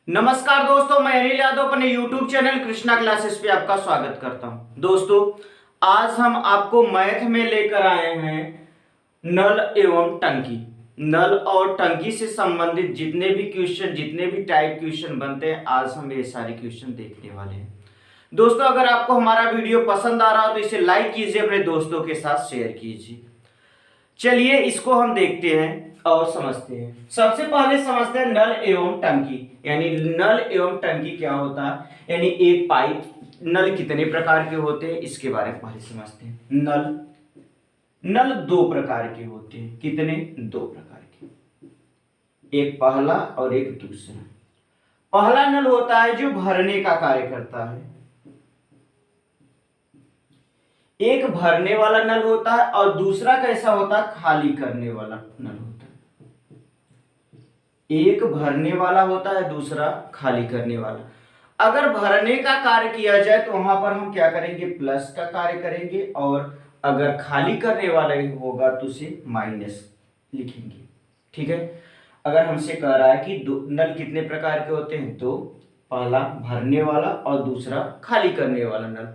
नमस्कार दोस्तों, मैं अनिल यादव अपने YouTube चैनल कृष्णा क्लासेस पे आपका स्वागत करता हूं। दोस्तों, आज हम आपको मैथ में लेकर आए हैं नल एवं टंकी। नल और टंकी से संबंधित जितने भी क्वेश्चन, जितने भी टाइप क्वेश्चन बनते हैं, आज हम ये सारे क्वेश्चन देखने वाले हैं। दोस्तों, अगर आपको हमारा वीडियो पसंद आ रहा हो तो इसे लाइक कीजिए, अपने दोस्तों के साथ शेयर कीजिए। चलिए इसको हम देखते हैं और समझते हैं। सबसे पहले समझते हैं नल एवं टंकी। यानी नल एवं टंकी क्या होता है, यानी एक पाइप। नल कितने प्रकार के होते हैं इसके बारे में पहले समझते हैं। नल दो प्रकार के होते हैं। कितने? दो प्रकार के, एक पहला और एक दूसरा। पहला नल होता है जो भरने का कार्य करता है, एक भरने वाला नल होता है, और दूसरा कैसा होता है, खाली करने वाला नल होता है। एक भरने वाला होता है, दूसरा खाली करने वाला। अगर भरने का कार्य किया जाए तो वहां पर हम क्या करेंगे, प्लस का कार्य करेंगे, और अगर खाली करने वाला होगा तो उसे माइनस लिखेंगे। ठीक है। अगर हमसे कह रहा है कि दो नल कितने प्रकार के होते हैं, दो, पहला भरने वाला और दूसरा खाली करने वाला नल।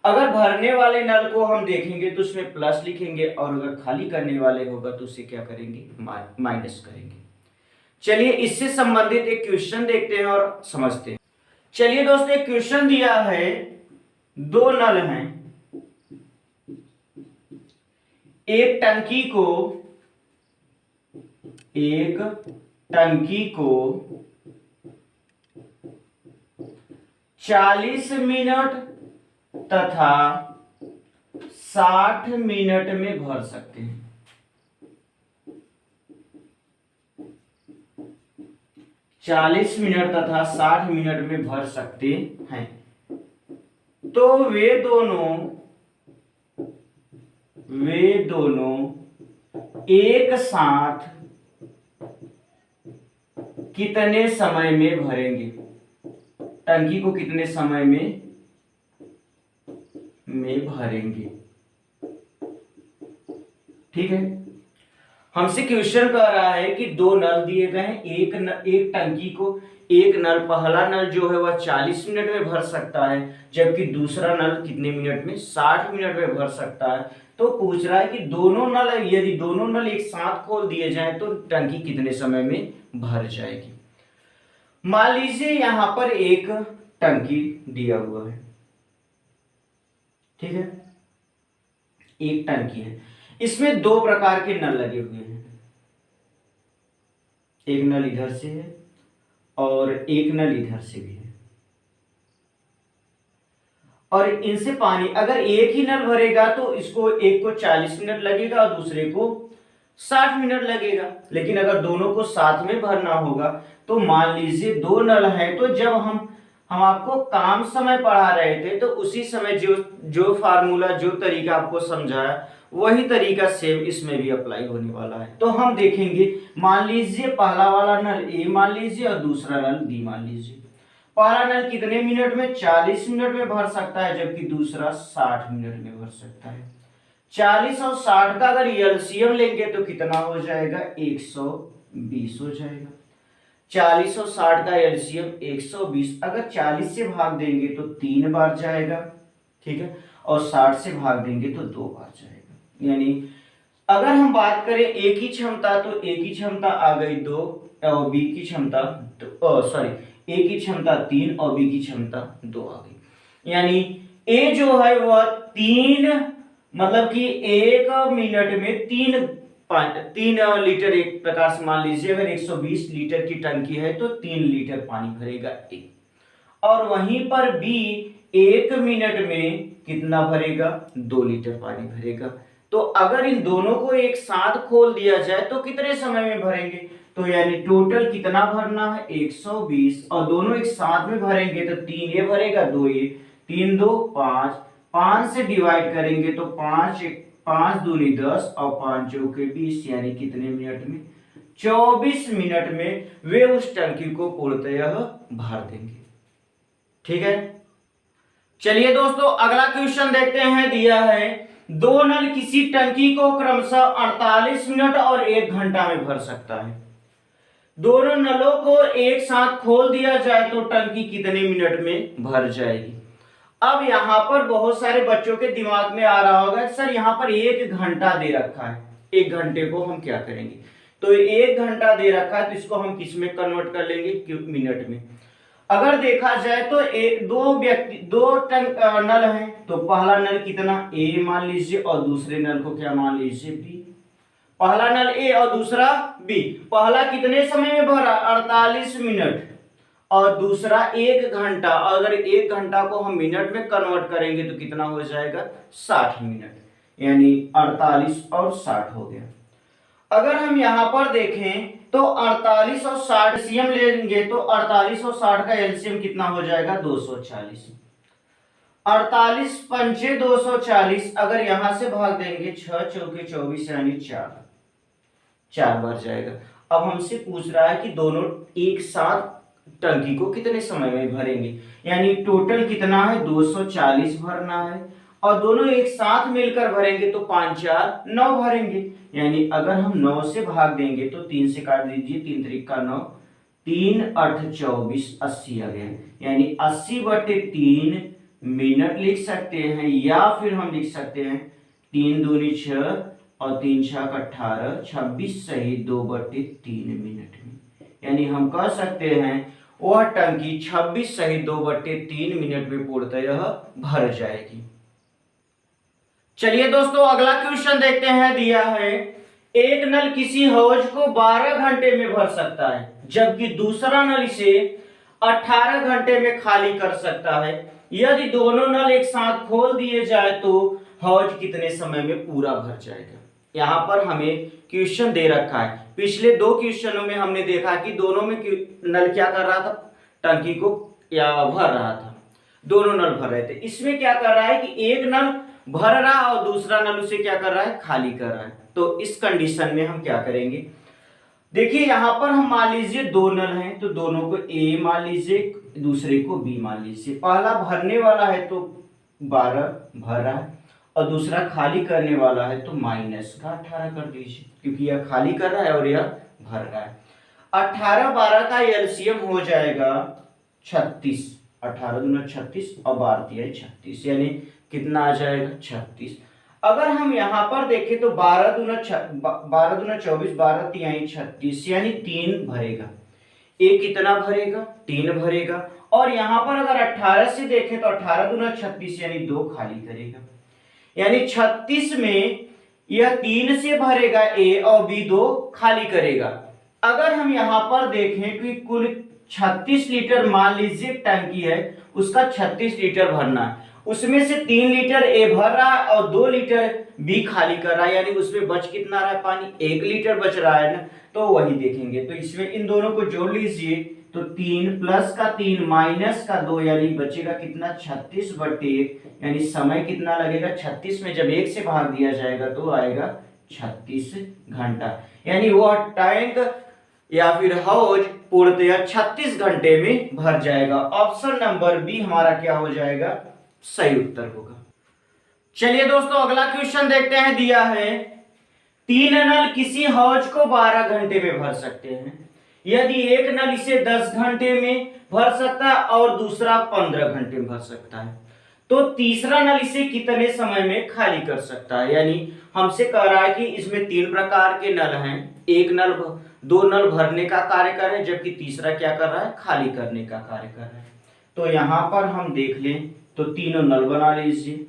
अगर भरने वाले नल को हम देखेंगे तो उसमें प्लस लिखेंगे, और अगर खाली करने वाले होगा तो उसे क्या करेंगे, माइनस करेंगे। चलिए इससे संबंधित एक क्वेश्चन देखते हैं और समझते हैं। चलिए दोस्तों, एक क्वेश्चन दिया है, दो नल हैं, एक टंकी को 40 मिनट तथा 60 मिनट में भर सकते हैं। 40 मिनट तथा 60 मिनट में भर सकते हैं। तो वे दोनों एक साथ कितने समय में भरेंगे? टंकी को कितने समय में भरेंगे? ठीक है। हमसे क्वेश्चन कह रहा है कि दो नल दिए गए हैं, एक टंकी को, एक नल, पहला नल जो है वह 40 मिनट में भर सकता है, जबकि दूसरा नल कितने मिनट में, 60 मिनट में भर सकता है। तो पूछ रहा है कि दोनों नल, यदि दोनों नल एक साथ खोल दिए जाएं तो टंकी कितने समय में भर जाएगी। मान लीजिए यहां पर एक टंकी दिया हुआ है, ठीक है, एक टंकी है, इसमें दो प्रकार के नल लगे हुए हैं। एक नल इधर से है और एक नल इधर से भी है, और इनसे पानी, अगर एक ही नल भरेगा तो इसको एक को 40 मिनट लगेगा और दूसरे को 60 मिनट लगेगा। लेकिन अगर दोनों को साथ में भरना होगा तो मान लीजिए दो नल है, तो जब हम आपको काम समय पढ़ा रहे थे तो उसी समय जो फार्मूला, जो तरीका आपको समझाया, वही तरीका सेम इसमें भी अप्लाई होने वाला है। तो हम देखेंगे, मान लीजिए पहला वाला नल ए मान लीजिए और दूसरा नल बी मान लीजिए। पहला नल कितने मिनट में, 40 मिनट में भर सकता है, जबकि दूसरा 60 मिनट में भर सकता है। 40 और 60 का अगर एलसीएम लेंगे तो कितना हो जाएगा, 120 हो जाएगा। 40 और 60 का एलसीएम 120, अगर 40 से भाग देंगे तो 3 बार जाएगा, ठीक है, और 60 से भाग देंगे तो 2 बार जाएगा। यानी अगर हम बात करें एक ही क्षमता, तो एक ही क्षमता आ गई 2, और बी की क्षमता ए की क्षमता 3 और बी की क्षमता 2 आ गई। यानी ए जो है वह 3, मतलब कि 1 मिनट में 3 लीटर, एक प्रकार से मान लीजिए अगर 120 लीटर की टंकी है तो 3 लीटर पानी भरेगा ए। और वहीं पर बी 1 मिनट में कितना भरेगा, 2 लीटर पानी भरेगा। तो अगर इन दोनों को एक साथ खोल दिया जाए तो कितने समय में भरेंगे, तो यानी टोटल कितना भरना है, 120, और दोनों एक साथ में भरेंगे तो 3 ये भरेगा, 2 ये, 3 2 5, 5 से डिवाइड करेंगे तो 5 दूनी 10 और 5 चौके 20, यानी कितने मिनट में, 24 मिनट में वे उस टंकी को पूर्णतः भर देंगे। ठीक है। चलिए दोस्तों, अगला क्वेश्चन देखते हैं। दिया है, दो नल किसी टंकी को क्रमशः 48 मिनट और 1 घंटा में भर सकता है। दोनों नलों को एक साथ खोल दिया जाए तो टंकी कितने मिनट में भर जाएगी। अब यहाँ पर बहुत सारे बच्चों के दिमाग में आ रहा होगा सर यहाँ पर 1 घंटा दे रखा है, 1 घंटे को हम क्या करेंगे। तो 1 घंटा दे रखा है तो इसको हम किस में कन्वर्ट कर लेंगे, मिनट में। अगर देखा जाए तो दो नल हैं, तो पहला नल कितना ए मान लीजिए और दूसरे नल को क्या मान लीजिए बी। पहला नल ए और दूसरा बी। पहला कितने समय में भरा 48 मिनट और दूसरा 1 घंटा। अगर 1 घंटा को हम मिनट में कन्वर्ट करेंगे तो कितना हो जाएगा 60 मिनट, यानी 48 और 60 हो गया। अगर हम यहाँ पर देखें तो 48 और 60 एलसीएम लेंगे तो 48 और 60 का एलसीएम कितना हो जाएगा 240। 48 पंचे 240, अगर यहां से भाग देंगे 6 चौके 24 यानी 4 बार जाएगा। अब हमसे पूछ रहा है कि दोनों एक साथ टंकी को कितने समय में भरेंगे, यानी टोटल कितना है 240 भरना है और दोनों एक साथ मिलकर भरेंगे तो 5 4 9 भरेंगे। यानी अगर हम 9 से भाग देंगे तो 3 से काट दीजिए, 3 3 का 9, 3 8 24 80 आ गया, यानी 80/3 मिनट लिख सकते हैं। या फिर हम लिख सकते हैं 3 दूनी 6 और 3 6 18 26 सही 2/3 मिनट में। यानी हम कह सकते हैं वह टंकी 26 सही 2/3 मिनट में पूर्णतः भर जाएगी। चलिए दोस्तों अगला क्वेश्चन देखते हैं। दिया है एक नल किसी हौज को 12 घंटे में भर सकता है जबकि दूसरा नल इसे 18 घंटे में खाली कर सकता है। यदि दोनों नल एक साथ खोल दिए जाए तो हौज कितने समय में पूरा भर जाएगा। यहाँ पर हमें क्वेश्चन दे रखा है। पिछले 2 क्वेश्चनों में हमने देखा कि दोनों में नल क्या कर रहा था, टंकी को या भर रहा था, दोनों नल भर रहे थे। इसमें क्या कर रहा है कि एक नल भर रहा और दूसरा नल उसे क्या कर रहा है, खाली कर रहा है। तो इस कंडीशन में हम क्या करेंगे, देखिए यहाँ पर हम मान लीजिए 2 नल हैं तो दोनों को ए मान लीजिए, दूसरे को बी मान लीजिए। पहला भरने वाला है तो 12 भर रहा है और दूसरा खाली करने वाला है तो -18 कर दीजिए, क्योंकि यह खाली कर रहा है और यह भर रहा है। 18 12 का एलसीएम हो जाएगा 36, 18 दूना 36 और 12 तिया 36, यानी कितना आ जाएगा 36। अगर हम यहाँ पर देखें तो 12 दूना 24, 12 तिहाई 36, यानी 3 भरेगा। ए कितना भरेगा 3 भरेगा। और यहाँ पर अगर 18 से देखें तो 18 दूना 36 यानी 2 खाली करेगा, यानी 36 में यह 3 से भरेगा ए और बी 2 खाली करेगा। अगर हम यहाँ पर देखें कि कुल 36 लीटर मान लीजिए टंकी है, उसका 36 लीटर भरना है, उसमें से 3 लीटर ए भर रहा है और 2 लीटर बी खाली कर रहा है, यानी उसमें बच कितना रहा है पानी, 1 लीटर बच रहा है ना। तो वही देखेंगे, तो इसमें इन दोनों को जोड़ लीजिए तो 3 प्लस का 3 माइनस का 2 यानी बचेगा कितना 36/1, यानी समय कितना लगेगा 36 में जब 1 से भाग दिया जाएगा तो आएगा 36 घंटा, यानी वह टैंक या फिर हौज पूर्णतः 36 घंटे में भर जाएगा। ऑप्शन नंबर बी हमारा क्या हो जाएगा, सही उत्तर होगा। चलिए दोस्तों अगला क्वेश्चन देखते हैं। दिया है 3 नल किसी हौज को 12 घंटे में भर सकते हैं। यदि एक नल इसे 10 घंटे में भर सकता है और दूसरा 15 घंटे में भर सकता है तो तीसरा नल इसे कितने समय में खाली कर सकता है। यानी हमसे कह रहा है कि इसमें 3 प्रकार के नल हैं, एक नल 2 नल भरने का कार्य कर रहे हैं जबकि तीसरा क्या कर रहा है, खाली करने का कार्य कर रहा है। तो यहां पर हम देख लें तो तीनों नल बना लीजिए,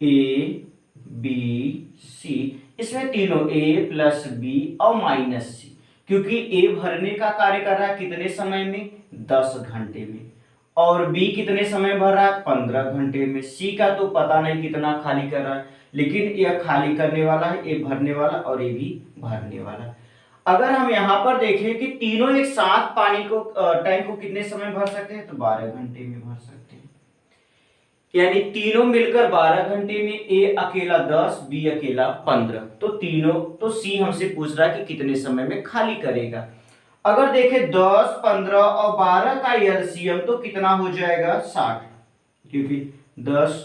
ए बी सी, इसमें तीनों ए प्लस बी और माइनस सी, क्योंकि ए भरने का कार्य कर रहा है कितने समय में 10 घंटे में और बी कितने समय भर रहा है 15 घंटे में। सी का तो पता नहीं कितना खाली कर रहा है, लेकिन यह खाली करने वाला है, ए भरने वाला और ए भी भरने वाला। अगर हम यहाँ पर देखें कि तीनों एक साथ पानी को टैंक को कितने समय भर सकते हैं तो 12 घंटे में भर सकते हैं, यानी तीनों मिलकर 12 घंटे में, ए अकेला 10 बी अकेला 15। तो तीनों तो सी हमसे पूछ रहा है कि कितने समय में खाली करेगा। अगर देखें 10 15 और 12 का एलसीएम तो कितना हो जाएगा 60, क्योंकि 10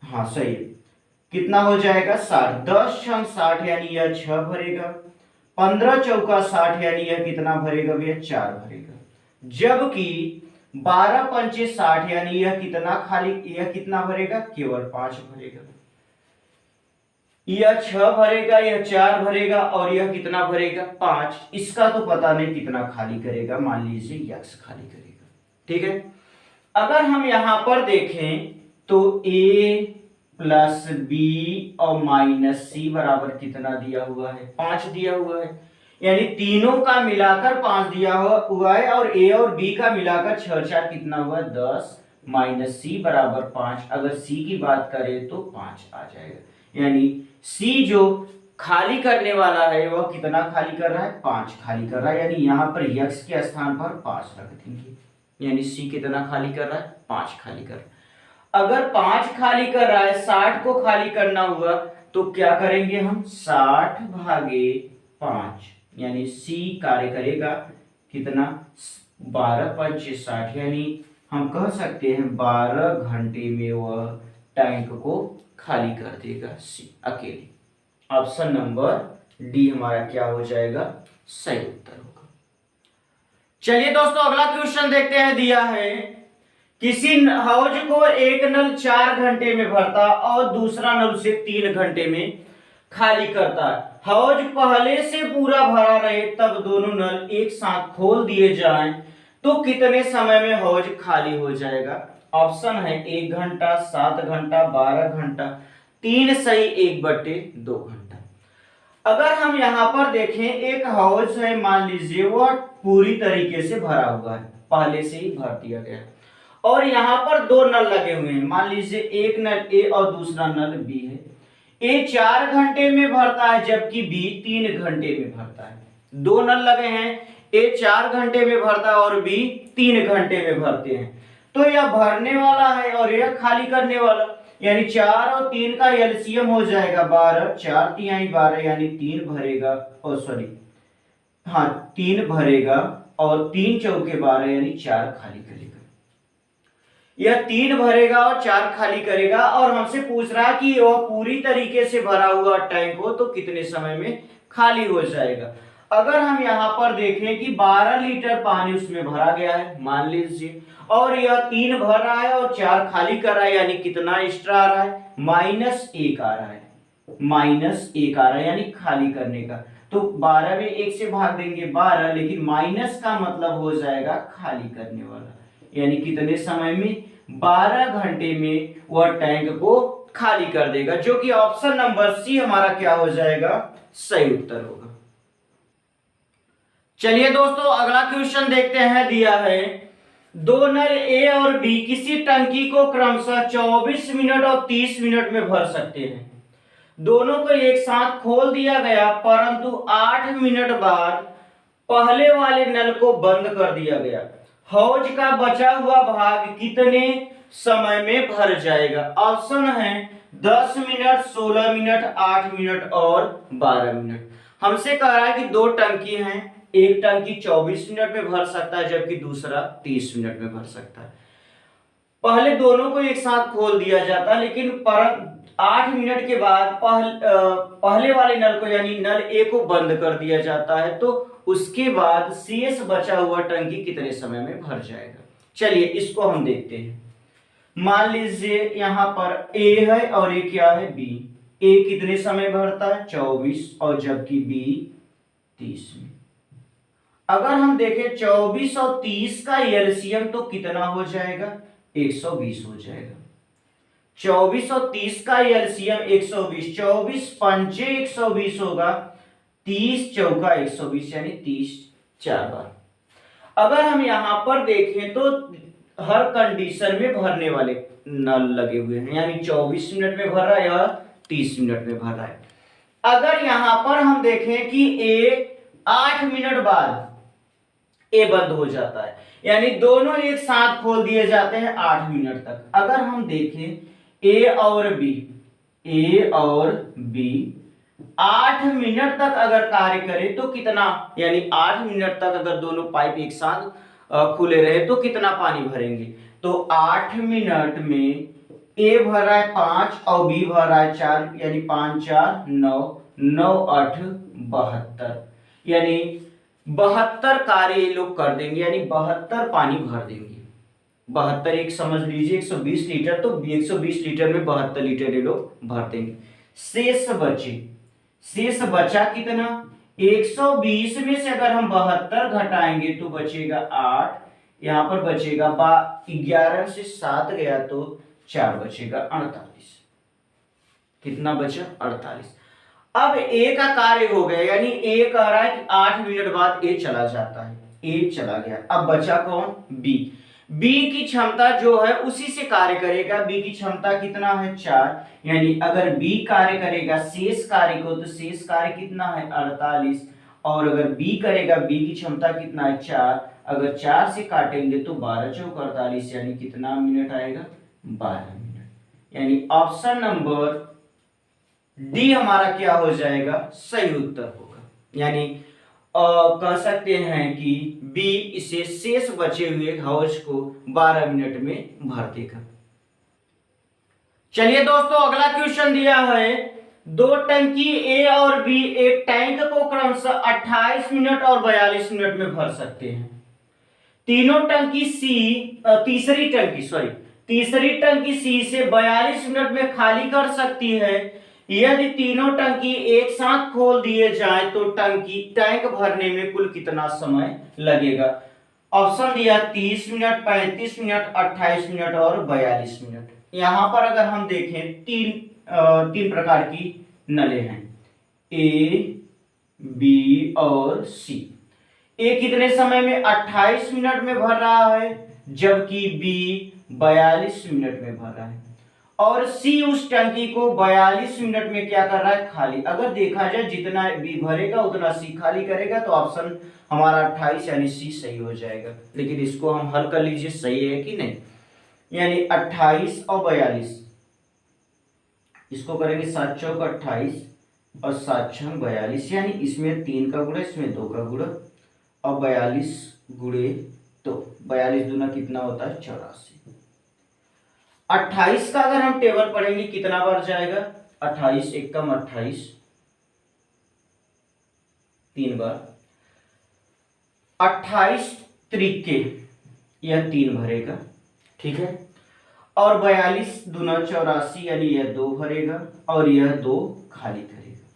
हाँ सही कितना हो जाएगा 60, 10 × 60 यानी यह 6 भरेगा, 15 चौका 60 यानी यह कितना भरेगा भैया 4 भरेगा। जबकि 12 पंचे 60 यानी यह कितना भरेगा केवल 5 भरेगा। यह 6 भरेगा, यह 4 भरेगा और यह कितना भरेगा 5। इसका तो पता नहीं कितना खाली करेगा, मान लीजिए x खाली करेगा। ठीक है, अगर हम यहां पर देखें तो a प्लस बी और माइनस सी बराबर कितना दिया हुआ है 5 दिया हुआ है, यानी तीनों का मिलाकर 5 दिया हुआ है और a और b का मिलाकर 6 4 कितना हुआ 10 माइनस सी बराबर 5। अगर c की बात करें तो 5 आ जाएगा, यानी c जो खाली करने वाला है वह कितना खाली कर रहा है 5 खाली कर रहा है, यानी यहां पर x के स्थान पर 5 रख देंगे, यानी c कितना खाली कर रहा है 5 खाली कर रहा है। अगर 5 खाली कर रहा है 60 को खाली करना हुआ तो क्या करेंगे हम 60 भागे 5, यानी C कार्य करेगा कितना 12 पंचे 60, यानी हम कह सकते हैं 12 घंटे में वह टैंक को खाली कर देगा C अकेले। ऑप्शन नंबर डी हमारा क्या हो जाएगा सही उत्तर होगा। चलिए दोस्तों अगला क्वेश्चन देखते हैं। दिया है किसी हौज को एक नल 4 घंटे में भरता और दूसरा नल उसे 3 घंटे में खाली करता है। हौज पहले से पूरा भरा रहे तब दोनों नल एक साथ खोल दिए जाएं तो कितने समय में हौज खाली हो जाएगा। ऑप्शन है 1 घंटा, 7 घंटा, 12 घंटा, 3 सही 1/2 घंटा। अगर हम यहाँ पर देखें एक हौज है, मान लीजिए वह पूरी तरीके से भरा हुआ है, पहले से ही भर दिया गया है और यहाँ पर 2 नल लगे हुए हैं, मान लीजिए एक नल ए और दूसरा नल बी है। ए 4 घंटे में भरता है जबकि बी 3 घंटे में भरता है। 2 नल लगे हैं, ए 4 घंटे में भरता है और बी 3 घंटे में भरते हैं, तो यह भरने वाला है और यह खाली करने वाला, यानी 4 और 3 का एलसीएम हो जाएगा 12, 4 तिहाई 12 यानी 3 भरेगा, और सॉरी हाँ 3 भरेगा और 3 चौके 12 यानी 4 खाली करेगा। यह 3 भरेगा और 4 खाली करेगा और हमसे पूछ रहा है कि वह पूरी तरीके से भरा हुआ टैंक हो तो कितने समय में खाली हो जाएगा। अगर हम यहाँ पर देखें कि 12 लीटर पानी उसमें भरा गया है मान लीजिए, और यह 3 भर रहा है और 4 खाली कर रहा है, यानी कितना एक्स्ट्रा आ रहा है -1 आ रहा है, -1 आ रहा है यानी खाली करने का। तो 12 में 1 से भाग देंगे 12, लेकिन माइनस का मतलब हो जाएगा खाली करने वाला, यानी कितने समय में 12 घंटे में वह टैंक को खाली कर देगा, जो कि ऑप्शन नंबर सी हमारा क्या हो जाएगा सही उत्तर होगा। चलिए दोस्तों अगला क्वेश्चन देखते हैं। दिया है 2 नल ए और बी किसी टंकी को क्रमशः 24 मिनट और 30 मिनट में भर सकते हैं। दोनों को एक साथ खोल दिया गया परंतु 8 मिनट बाद पहले वाले नल को बंद कर दिया गया। हौज का बचा हुआ भाग कितने समय में भर जाएगा। ऑप्शन है 10 मिनट, 16 मिनट, 8 मिनट और 12 मिनट। हमसे कह रहा है कि 2 टंकी हैं, एक टंकी 24 मिनट में भर सकता है जबकि दूसरा 30 मिनट में भर सकता है। पहले दोनों को एक साथ खोल दिया जाता, लेकिन 8 मिनट के बाद पहले वाले नल को यानी नल ए को बंद कर दिया जाता है, तो उसके बाद शेष बचा हुआ टंकी कितने समय में भर जाएगा। चलिए इसको हम देखते हैं। मान लीजिए यहाँ पर ए है और ये क्या है बी। ए कितने समय भरता है 24 और जबकि बी 30 में। अगर हम देखें 24 और 30 का एलसीएम तो कितना हो जाएगा 120 हो जाएगा। 24 और 30 का एलसीएम 120, 24 पंचे 120 होगा, 30 चौका 120 यानी 30 4 बार। अगर हम यहां पर देखें तो हर कंडीशन में भरने वाले नल लगे हुए हैं, यानी 24 मिनट में भर रहा है या 30 मिनट में भर रहा है। अगर यहां पर हम देखें कि ए 8 मिनट बाद ए बंद हो जाता है, यानी दोनों एक साथ खोल दिए जाते हैं 8 मिनट तक। अगर हम देखें ए और बी 8 मिनट तक अगर कार्य करे तो कितना, यानी 8 मिनट तक अगर दोनों पाइप एक साथ खुले रहे तो कितना पानी भरेंगे। तो 8 मिनट में ए भर रहा है 5 और बी भर रहा है 4, यानी 5 4 9, 9 8 72, यानी 72 कार्य ये लोग कर देंगे, यानी 72 पानी भर देंगे। 72 एक समझ लीजिए 120 लीटर, तो 120 लीटर में 72 लीटर ये लोग भर देंगे। शेष बचा कितना? 120 में से अगर हम 72 घटाएंगे तो बचेगा 8, यहां पर बचेगा 11 से 7 गया तो 4 बचेगा 48। कितना बचा? 48। अब ए का कार्य हो गया, यानी ए कह रहा है कि 8 मिनट बाद ए चला जाता है, ए चला गया। अब बचा कौन? बी। बी की क्षमता जो है उसी से कार्य करेगा। बी की क्षमता कितना है? 4। यानी अगर बी कार्य करेगा शेष कार्य को तो शेष कार्य कितना है? 48। और अगर बी करेगा, बी की क्षमता कितना है? 4। अगर 4 से काटेंगे तो 12 चौक 48, यानी कितना मिनट आएगा? 12 मिनट। यानी ऑप्शन नंबर डी हमारा क्या हो जाएगा? सही उत्तर होगा। यानी कह सकते हैं कि बी इसे शेष बचे हुए हौज को 12 मिनट में भर देगा। चलिए दोस्तों, अगला क्वेश्चन दिया है, 2 टंकी ए और बी एक टैंक को क्रमशः 28 मिनट और 42 मिनट में भर सकते हैं। तीनों टंकी सी तीसरी टंकी सी से 42 मिनट में खाली कर सकती है। यदि तीनों टंकी एक साथ खोल दिए जाए तो टैंक भरने में कुल कितना समय लगेगा? ऑप्शन दिया 30 मिनट, 35 मिनट, 28 मिनट और 42 मिनट। यहां पर अगर हम देखें तीन प्रकार की नलें हैं, ए, बी और सी। ए कितने समय में? 28 मिनट में भर रहा है, जबकि बी 42 मिनट में भर रहा है। और सी उस टंकी को 42 मिनट में क्या कर रहा है? खाली। अगर देखा जाए जितना बी भरेगा उतना सी खाली करेगा, तो ऑप्शन हमारा 28 यानी सी सही हो जाएगा। लेकिन इसको हम हल कर लीजिए, सही है कि नहीं। यानी 28 और 42, इसको करेंगे 7 चौक 28 और 7 छंग 42, यानी इसमें 3 का गुणा, इसमें 2 का गुणा, और 42 गुणे तो 42 दूना कितना होता है? 84। 28 का अगर हम टेबल पढ़ेंगे कितना बार जाएगा? 28 एकम 28, 3 बार। 28 त्रिके यह 3 भरेगा, ठीक है। और 42 दूना 84, यानी यह 2 भरेगा और यह 2 खाली करेगा,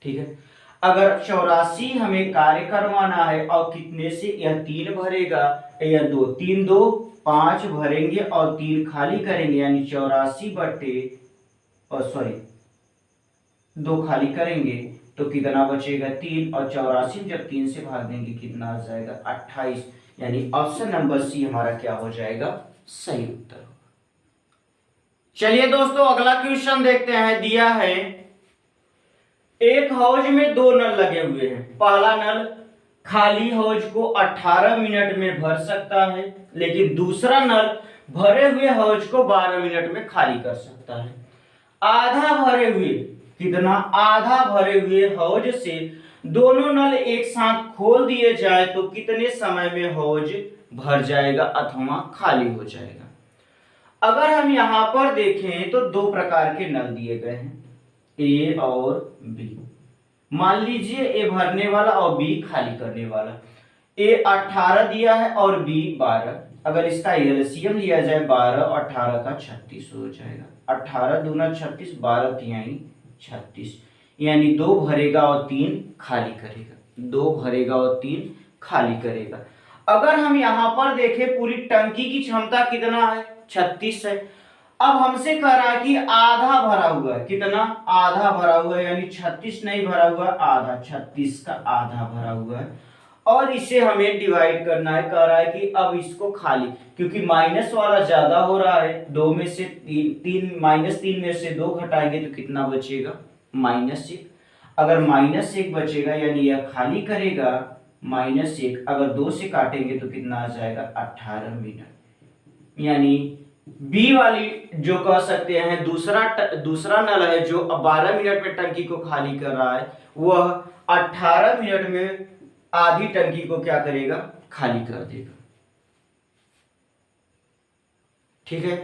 ठीक है। अगर 84 हमें कार्य करवाना है और कितने से? यह 3 भरेगा, यह 2, 3 2 5 भरेंगे और 3 खाली करेंगे, यानी 84 बटे 2 खाली करेंगे तो कितना बचेगा? 3। और 84 जब 3 से भाग देंगे कितना आ जाएगा? 28। यानी ऑप्शन नंबर सी हमारा क्या हो जाएगा? सही उत्तर। चलिए दोस्तों, अगला क्वेश्चन देखते हैं। दिया है, एक हौज में 2 नल लगे हुए हैं। पहला नल खाली हौज को 18 मिनट में भर सकता है, लेकिन दूसरा नल भरे हुए हौज को 12 मिनट में खाली कर सकता है। आधा भरे हुए, कितना? आधा भरे हुए हौज से दोनों नल एक साथ खोल दिए जाए तो कितने समय में हौज भर जाएगा अथवा खाली हो जाएगा? अगर हम यहां पर देखें तो 2 प्रकार के नल दिए गए हैं, ए और बी। मान लीजिए ए भरने वाला और बी खाली करने वाला। ए 18 दिया है और बी 12। अगर इसका एलसीएम लिया जाए 12 और 18 का 36 हो जाएगा। 18 दूना 36, 12 तिहाई 36, यानी 2 भरेगा और 3 खाली करेगा। 2 भरेगा और 3 खाली करेगा। अगर हम यहां पर देखें पूरी टंकी की क्षमता कितना है? 36 है। अब हमसे कह रहा है कि आधा भरा हुआ है। कितना? आधा भरा हुआ है, यानी 36 नहीं भरा हुआ, आधा। 36 का आधा भरा हुआ है और इसे हमें डिवाइड करना है। कह रहा है कि अब इसको खाली, क्योंकि माइनस वाला ज्यादा हो रहा है। 2 में से 3 -3 में से 2 घटाएंगे तो कितना बचेगा? -1। अगर -1 बचेगा यानी यह खाली करेगा, -1। अगर 2 से काटेंगे तो कितना आ जाएगा? 18 मिनट। यानी बी वाली जो कह सकते हैं दूसरा नल है जो 12 मिनट में टंकी को खाली कर रहा है, वह 18 मिनट में आधी टंकी को क्या करेगा? खाली कर देगा, ठीक है।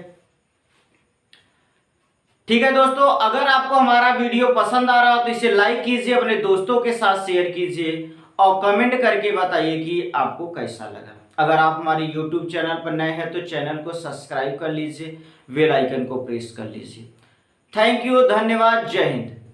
ठीक है दोस्तों, अगर आपको हमारा वीडियो पसंद आ रहा हो तो इसे लाइक कीजिए, अपने दोस्तों के साथ शेयर कीजिए और कमेंट करके बताइए कि आपको कैसा लगा। अगर आप हमारे YouTube चैनल पर नए हैं तो चैनल को सब्सक्राइब कर लीजिए, बेल आइकन को प्रेस कर लीजिए। थैंक यू, धन्यवाद, जय हिंद।